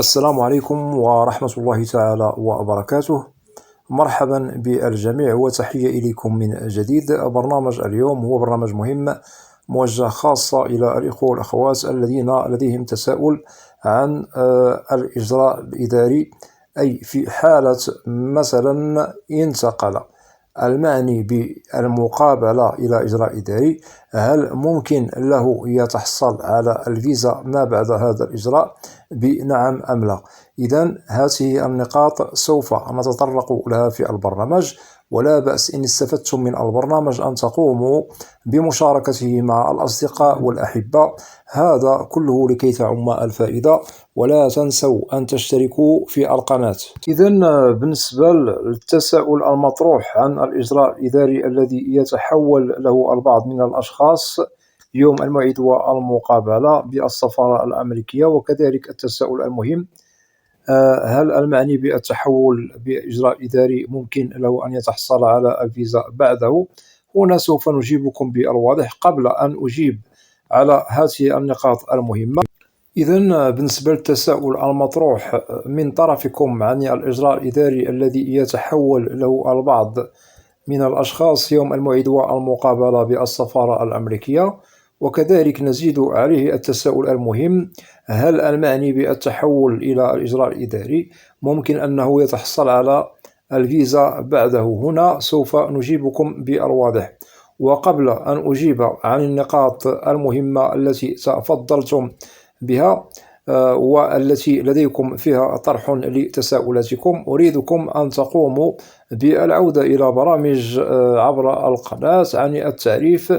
السلام عليكم ورحمة الله تعالى وبركاته. مرحبا بالجميع وتحية إليكم من جديد. برنامج اليوم هو برنامج مهم موجه خاصة إلى الإخوة والأخوات الذين لديهم تساؤل عن الإجراء الإداري، أي في حالة مثلا انتقل المعني بالمقابلة إلى إجراء إداري، هل ممكن له يتحصل على الفيزا ما بعد هذا الإجراء بنعم أم لا؟ إذن هذه النقاط سوف نتطرق لها في البرنامج، ولا بأس إن استفدتم من البرنامج أن تقوموا بمشاركته مع الأصدقاء والأحبة، هذا كله لكي تعم الفائدة. ولا تنسوا أن تشتركوا في القناة. إذن بالنسبة للتساؤل المطروح عن الإجراء الإداري الذي يتحول له البعض من الأشخاص يوم الموعد والمقابلة بالسفارة الأمريكية، وكذلك التساؤل المهم: هل المعني بالتحول بإجراء إداري ممكن له أن يتحصل على الفيزا بعده؟ هنا سوف نجيبكم بالواضح قبل أن أجيب على هذه النقاط المهمة. إذن بالنسبة للتساؤل المطروح من طرفكم عن الإجراء الإداري الذي يتحول له البعض من الأشخاص يوم الموعد والمقابلة بالسفارة الأمريكية، وكذلك نزيد عليه التساؤل المهم: هل المعني بالتحول إلى الإجراء الإداري ممكن أنه يتحصل على الفيزا بعده؟ هنا سوف نجيبكم بالواضح. وقبل أن أجيب عن النقاط المهمة التي تفضلتم بها والتي لديكم فيها طرح لتساؤلاتكم، أريدكم أن تقوموا بالعودة إلى برامج عبر القناة عن التعريف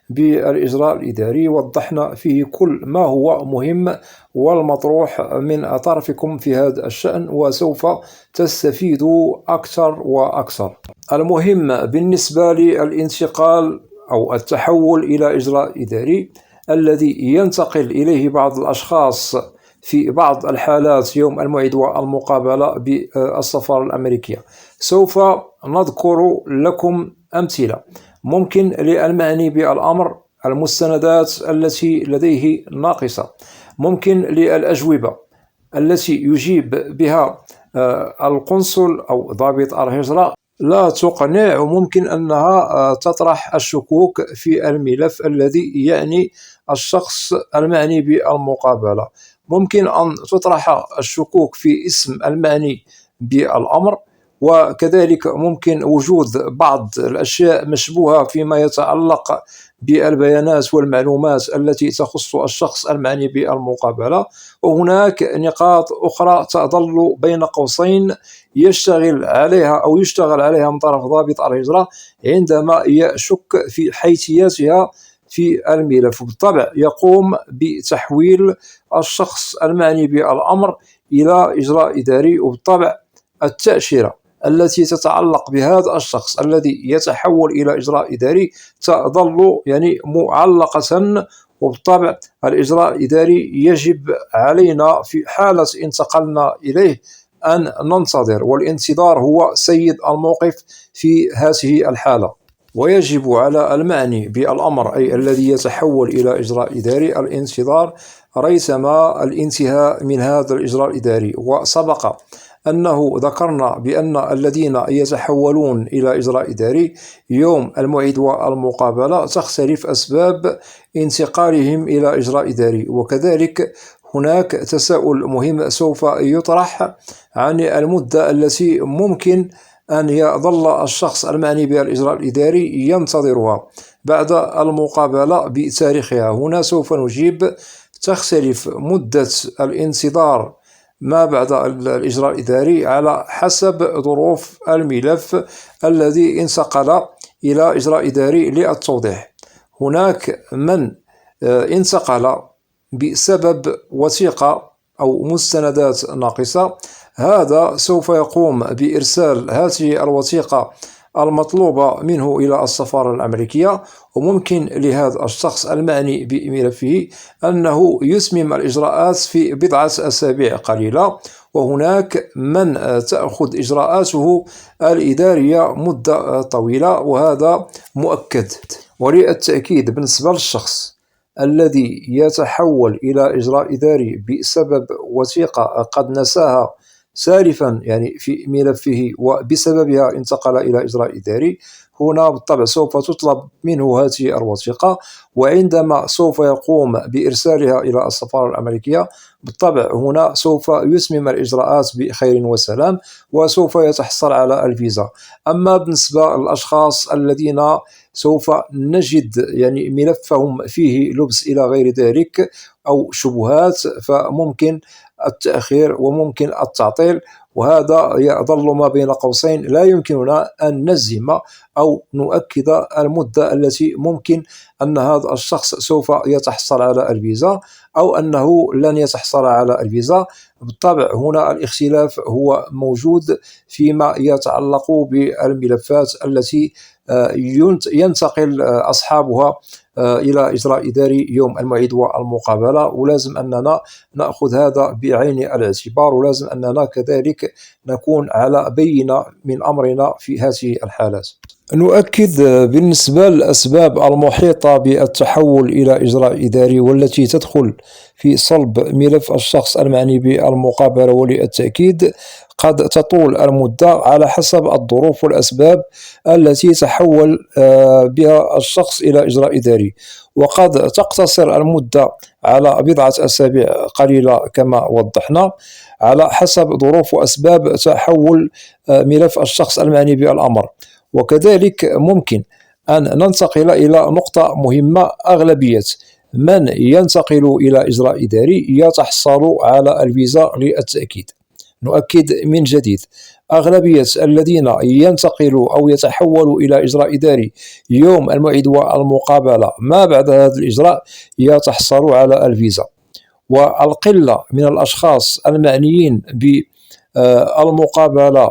بالإجراء الإداري. وضحنا فيه كل ما هو مهم والمطروح من طرفكم في هذا الشأن، وسوف تستفيدوا أكثر وأكثر. المهم بالنسبة للانتقال أو التحول إلى إجراء إداري الذي ينتقل إليه بعض الأشخاص في بعض الحالات يوم الموعد والمقابلة بالسفارة الأمريكية، سوف نذكر لكم أمثلة. ممكن للمعني بالأمر المستندات التي لديه ناقصة، ممكن للأجوبة التي يجيب بها القنصل أو ضابط الهجرة لا تقنع، وممكن أنها تطرح الشكوك في الملف الذي يعني الشخص المعني بالمقابلة. ممكن أن تطرح الشكوك في اسم المعني بالأمر، وكذلك ممكن وجود بعض الأشياء مشبوهة فيما يتعلق بالبيانات والمعلومات التي تخص الشخص المعني بالمقابلة. وهناك نقاط أخرى تظل بين قوسين يشتغل عليها من طرف ضابط الهجرة عندما يشك في حيثياتها في الملف، وبالطبع يقوم بتحويل الشخص المعني بالأمر إلى إجراء إداري. وبالطبع التأشيرة التي تتعلق بهذا الشخص الذي يتحول إلى إجراء إداري تظل معلقة، وبالطبع الإجراء الإداري يجب علينا في حالة انتقلنا إليه أن ننتظر، والانتظار هو سيد الموقف في هذه الحالة. ويجب على المعني بالأمر أي الذي يتحول إلى إجراء إداري الانتظار ريثم الانتهاء من هذا الإجراء الإداري. وسبق أنه ذكرنا بأن الذين يتحولون إلى إجراء إداري يوم الموعد والمقابلة تختلف أسباب انتقالهم إلى إجراء إداري. وكذلك هناك تساؤل مهم سوف يطرح عن المدة التي ممكن أن يظل الشخص المعني بالإجراء الإداري ينتظرها بعد المقابلة بتاريخها. هنا سوف نجيب: تختلف مدة الانتظار ما بعد الإجراء الإداري على حسب ظروف الملف الذي انتقل إلى إجراء إداري. للتوضيح: هناك من انتقل بسبب وثيقة أو مستندات ناقصة، هذا سوف يقوم بإرسال هذه الوثيقة المطلوبة منه إلى السفارة الأمريكية، وممكن لهذا الشخص المعني بملفه أنه يتمم الإجراءات في بضعة أسابيع قليلة. وهناك من تأخذ إجراءاته الإدارية مدة طويلة، وهذا مؤكد. وللتأكيد بالنسبة للشخص الذي يتحول إلى إجراء إداري بسبب وثيقة قد نساها سالفا يعني في ملفه وبسببها انتقل إلى إجراء إداري، هنا بالطبع سوف تطلب منه هذه الوثيقة، وعندما سوف يقوم بإرسالها إلى السفارة الأمريكية بالطبع هنا سوف يتمم الإجراءات بخير وسلام وسوف يتحصل على الفيزا. أما بالنسبة للأشخاص الذين سوف نجد يعني ملفهم فيه لبس إلى غير ذلك أو شبهات، فممكن التأخير وممكن التعطيل، وهذا يظل ما بين قوسين لا يمكننا أن نجزم أو نؤكد المدة التي ممكن أن هذا الشخص سوف يتحصل على الفيزا أو أنه لن يتحصل على الفيزا. بالطبع هنا الاختلاف هو موجود فيما يتعلق بالملفات التي ينتقل أصحابها إلى إجراء إداري يوم الموعد والمقابلة، ولازم أننا نأخذ هذا بعين الاعتبار، ولازم أننا كذلك نكون على بينة من أمرنا في هذه الحالات. نؤكد بالنسبة للأسباب المحيطة بالتحول إلى إجراء إداري والتي تدخل في صلب ملف الشخص المعني بالمقابلة، وللتأكيد قد تطول المدة على حسب الظروف والأسباب التي تحول بها الشخص إلى إجراء إداري، وقد تقتصر المدة على بضعة أسابيع قليلة كما وضحنا على حسب ظروف وأسباب تحول ملف الشخص المعني بالأمر. وكذلك ممكن أن ننتقل إلى نقطة مهمة: أغلبية من ينتقل إلى إجراء إداري يتحصل على الفيزا للتأكيد. نؤكد من جديد: أغلبية الذين ينتقلوا أو يتحولوا إلى إجراء إداري يوم الموعد والمقابلة ما بعد هذا الإجراء يتحصلوا على الفيزا، والقلة من الأشخاص المعنيين بالمقابلة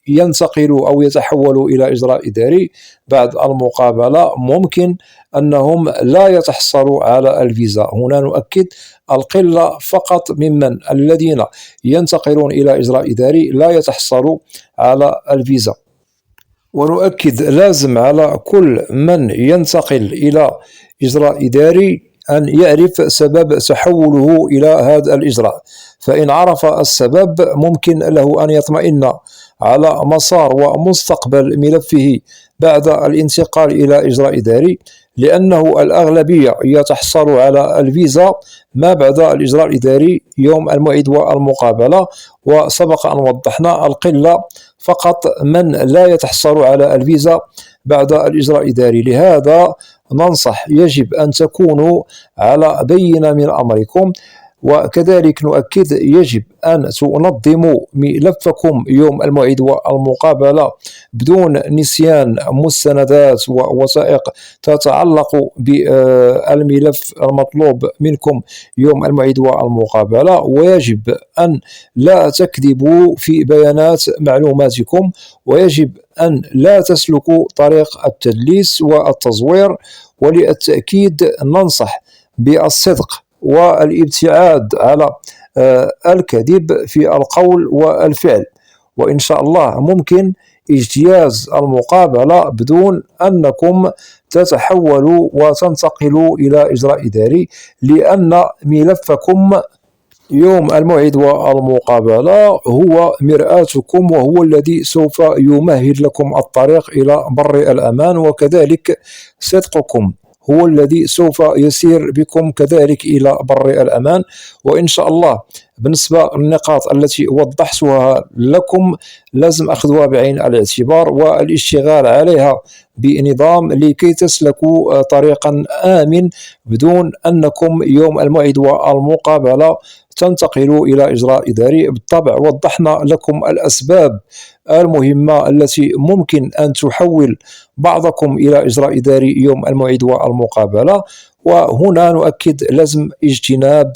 ينتقلوا أو يتحولوا إلى إجراء إداري بعد المقابلة ممكن أنهم لا يتحصلوا على الفيزا. هنا نؤكد: القلة فقط ممن الذين ينتقلون إلى إجراء إداري لا يتحصلوا على الفيزا. ونؤكد: لازم على كل من ينتقل إلى إجراء إداري أن يعرف سبب تحوله إلى هذا الإجراء، فإن عرف السبب ممكن له أن يطمئن على مسار ومستقبل ملفه بعد الانتقال إلى إجراء إداري، لأنه الأغلبية يتحصل على الفيزا ما بعد الإجراء الإداري يوم الموعد والمقابلة، وسبق أن وضحنا القلة فقط من لا يتحصل على الفيزا بعد الإجراء الإداري. لهذا ننصح: يجب أن تكونوا على بينة من أمركم، وكذلك نؤكد: يجب أن تنظموا ملفكم يوم الموعد والمقابلة بدون نسيان مستندات ووثائق تتعلق بالملف المطلوب منكم يوم الموعد والمقابلة، ويجب أن لا تكذبوا في بيانات معلوماتكم، ويجب أن لا تسلكوا طريق التدليس والتزوير. وللتأكيد ننصح بالصدق والابتعاد على الكذب في القول والفعل، وإن شاء الله ممكن اجتياز المقابلة بدون أنكم تتحولوا وتنتقلوا إلى إجراء إداري، لأن ملفكم يوم الموعد والمقابلة هو مرآتكم، وهو الذي سوف يمهد لكم الطريق إلى بر الأمان، وكذلك صدقكم هو الذي سوف يسير بكم كذلك إلى بر الأمان. وإن شاء الله بالنسبة للنقاط التي وضحتها لكم لازم أخذها بعين الاعتبار والاشتغال عليها بنظام لكي تسلكوا طريقا آمن بدون أنكم يوم الموعد والمقابلة تنتقلوا إلى إجراء إداري. بالطبع وضحنا لكم الأسباب المهمة التي ممكن أن تحول بعضكم إلى إجراء إداري يوم الموعد والمقابلة، وهنا نؤكد: لازم اجتناب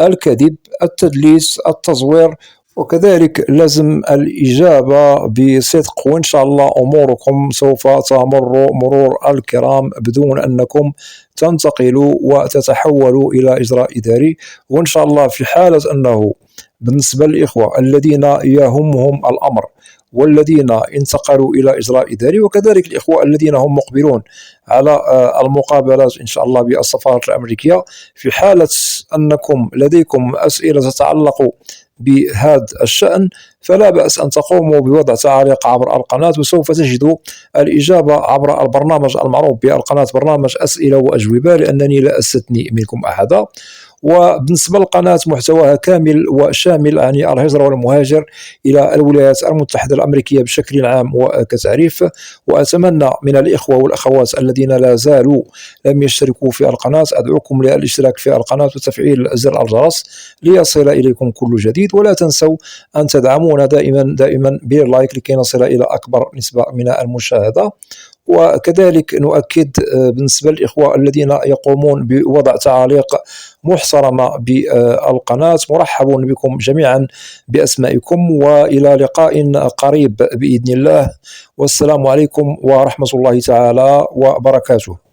الكذب، التدليس، التزوير، وكذلك لازم الإجابة بصدق، وإن شاء الله أموركم سوف تمر مرور الكرام بدون أنكم تنتقلوا وتتحولوا إلى إجراء إداري. وإن شاء الله في حالة أنه بالنسبة للإخوة الذين يهمهم الأمر والذين انتقلوا إلى إجراء ذلك، وكذلك الإخوة الذين هم مقبلون على المقابلات إن شاء الله بالسفارة الأمريكية. في حالة أنكم لديكم أسئلة تتعلق بهذا الشأن فلا بأس أن تقوموا بوضع تعاليق عبر القناة، وسوف تجدوا الإجابة عبر البرنامج المعروف بالقناة، برنامج أسئلة وأجوبة، لأنني لا أستثني منكم أحدا. وبالنسبة للقناة محتواها كامل وشامل عن الهجرة والمهاجر إلى الولايات المتحدة الأمريكية بشكل عام وكتعريف. وأتمنى من الإخوة والأخوات الذين لا زالوا لم يشتركوا في القناة أدعوكم للاشتراك في القناة وتفعيل زر الجرس ليصل إليكم كل جديد. ولا تنسوا أن تدعمونا دائما باللايك لكي نصل إلى أكبر نسبة من المشاهدة. وكذلك نؤكد بالنسبة للإخوة الذين يقومون بوضع تعاليق محترمة بالقناة، مرحب بكم جميعا بأسمائكم، وإلى لقاء قريب بإذن الله، والسلام عليكم ورحمة الله تعالى وبركاته.